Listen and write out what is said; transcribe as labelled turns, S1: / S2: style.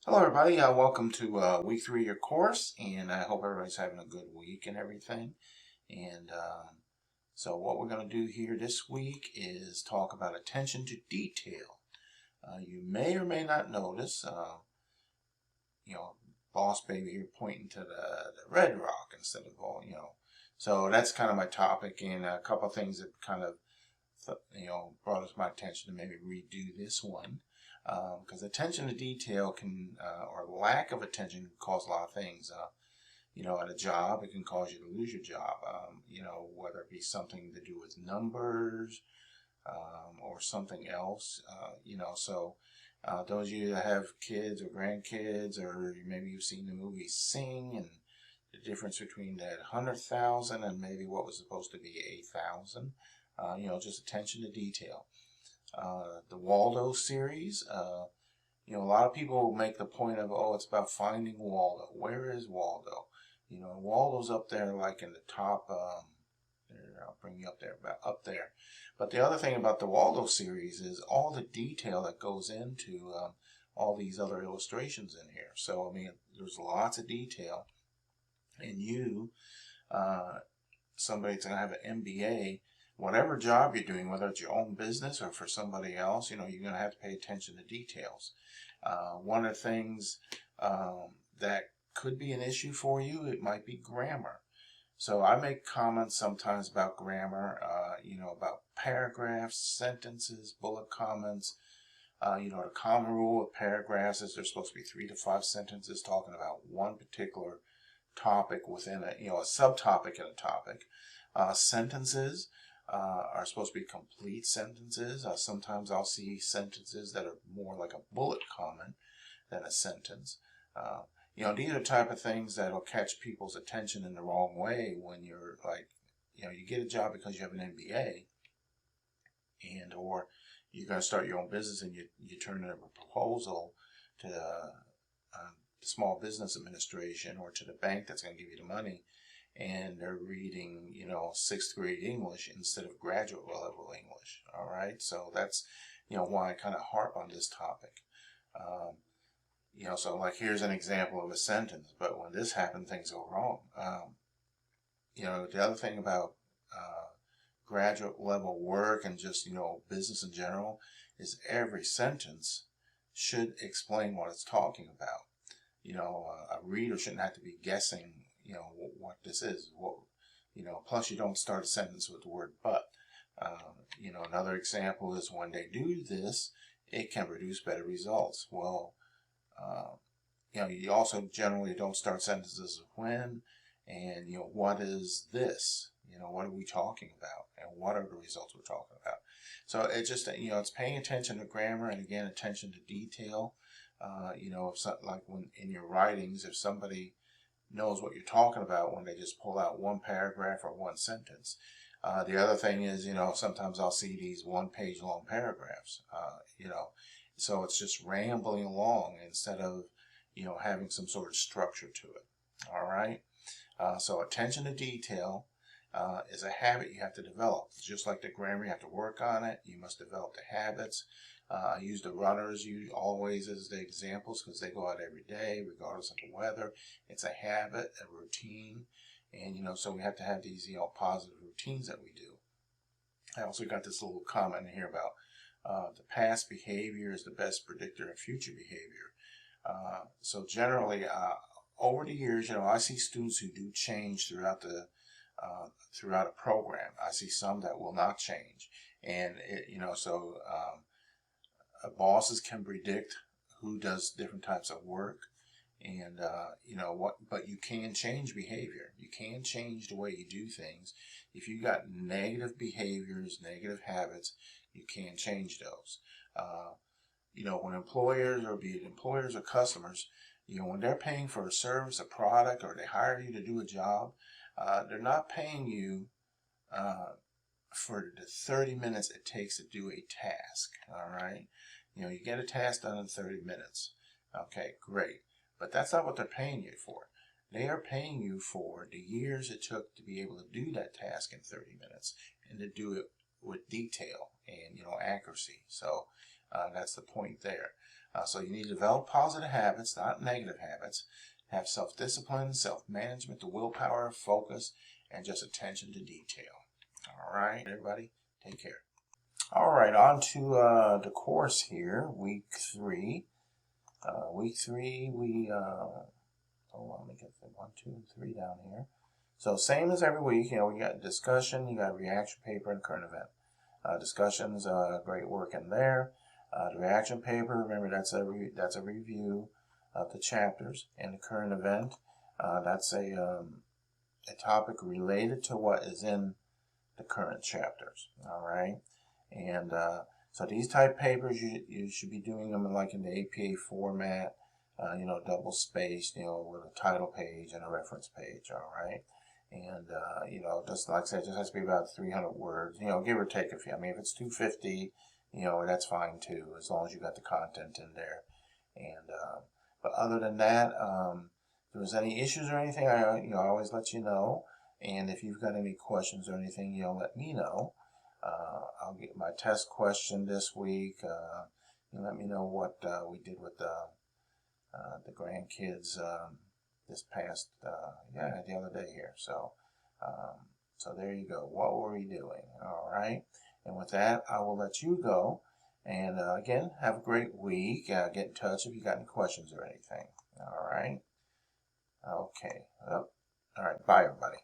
S1: Hello, everybody. Welcome to week 3 of your course, and I hope everybody's having a good week and everything. And so, what we're going to do here this week is talk about attention to detail. You may or may not notice, boss baby here pointing to the red rock instead of all. So that's kind of my topic, and a couple of things that kind of brought us my attention to maybe redo this one. Because attention to detail or lack of attention can cause a lot of things. At a job, it can cause you to lose your job. Whether it be something to do with numbers or something else. Those of you that have kids or grandkids, or maybe you've seen the movie Sing, and the difference between that 100,000 and maybe what was supposed to be 8,000. Just attention to detail. The Waldo series. A lot of people make the point of, oh, it's about finding Waldo. Where is Waldo? Waldo's up there, like in the top. I'll bring you up there, about up there. But the other thing about the Waldo series is all the detail that goes into all these other illustrations in here. So I mean, there's lots of detail, and somebody that's gonna have an MBA, whatever job you're doing, whether it's your own business or for somebody else, you're going to have to pay attention to details. One of the things that could be an issue for you, it might be grammar. So I make comments sometimes about grammar, about paragraphs, sentences, bullet comments. The common rule of paragraphs is there's supposed to be 3 to 5 sentences talking about one particular topic within a subtopic in a topic. Sentences are supposed to be complete sentences. Sometimes I'll see sentences that are more like a bullet comment than a sentence. These are the type of things that'll catch people's attention in the wrong way when you're like, you get a job because you have an MBA, or you're going to start your own business, and you turn in a proposal to the Small Business Administration or to the bank that's going to give you the money, and they're reading, 6th grade English instead of graduate level English. All right, so that's, why I kind of harp on this topic. So like here's an example of a sentence, but when this happened, things go wrong. The other thing about graduate level work and just, business in general is every sentence should explain what it's talking about. A reader shouldn't have to be guessing, what this is. Plus you don't start a sentence with the word but. Another example is when they do this, it can produce better results. Well, you also generally don't start sentences with when, and, what is this? What are we talking about? And what are the results we're talking about? So it's just, it's paying attention to grammar, and again, attention to detail. Like when in your writings, if somebody knows what you're talking about when they just pull out one paragraph or one sentence. The other thing is, sometimes I'll see these 1-page long paragraphs, so it's just rambling along instead of, having some sort of structure to it. All right. So attention to detail is a habit you have to develop. Just like the grammar, you have to work on it. You must develop the habits. I use the runners always as the examples because they go out every day, regardless of the weather. It's a habit, a routine, and so we have to have these positive routines that we do. I also got this little comment in here about the past behavior is the best predictor of future behavior. So generally, over the years, I see students who do change throughout a program. I see some that will not change, and bosses can predict who does different types of work, and but you can change behavior. You can change the way you do things. If you got negative behaviors, negative habits, you can change those. When employers, or be it employers or customers, when they're paying for a service, a product, or they hire you to do a job, they're not paying you for the 30 minutes it takes to do a task. All right. You get a task done in 30 minutes. Okay, great. But that's not what they're paying you for. They are paying you for the years it took to be able to do that task in 30 minutes and to do it with detail and, accuracy. So that's the point there. So you need to develop positive habits, not negative habits. Have self-discipline, self-management, the willpower, focus, and just attention to detail. All right, everybody, take care. All right, on to the course here, week 3. Week 3, hold on, let me get the 1, 2, and 3 down here. So same as every week, we got discussion, you got reaction paper, and current event. Discussions, great work in there. The reaction paper, remember that's a review of the chapters, and the current event, that's a topic related to what is in the current chapters. All right, and so these type papers you should be doing them like in the APA format, double spaced, with a title page and a reference page. All right. And, just like I said, it just has to be about 300 words, give or take a few. I mean, if it's 250, that's fine too, as long as you got the content in there. And, but other than that, if there's any issues or anything, I always let you know. And if you've got any questions or anything, let me know. I'll get my test question this week. Let me know what we did with the grandkids, this past, the other day here. So there you go. What were we doing? All right. And with that, I will let you go. And again, have a great week. Get in touch if you got any questions or anything. All right. Okay. All right. Bye, everybody.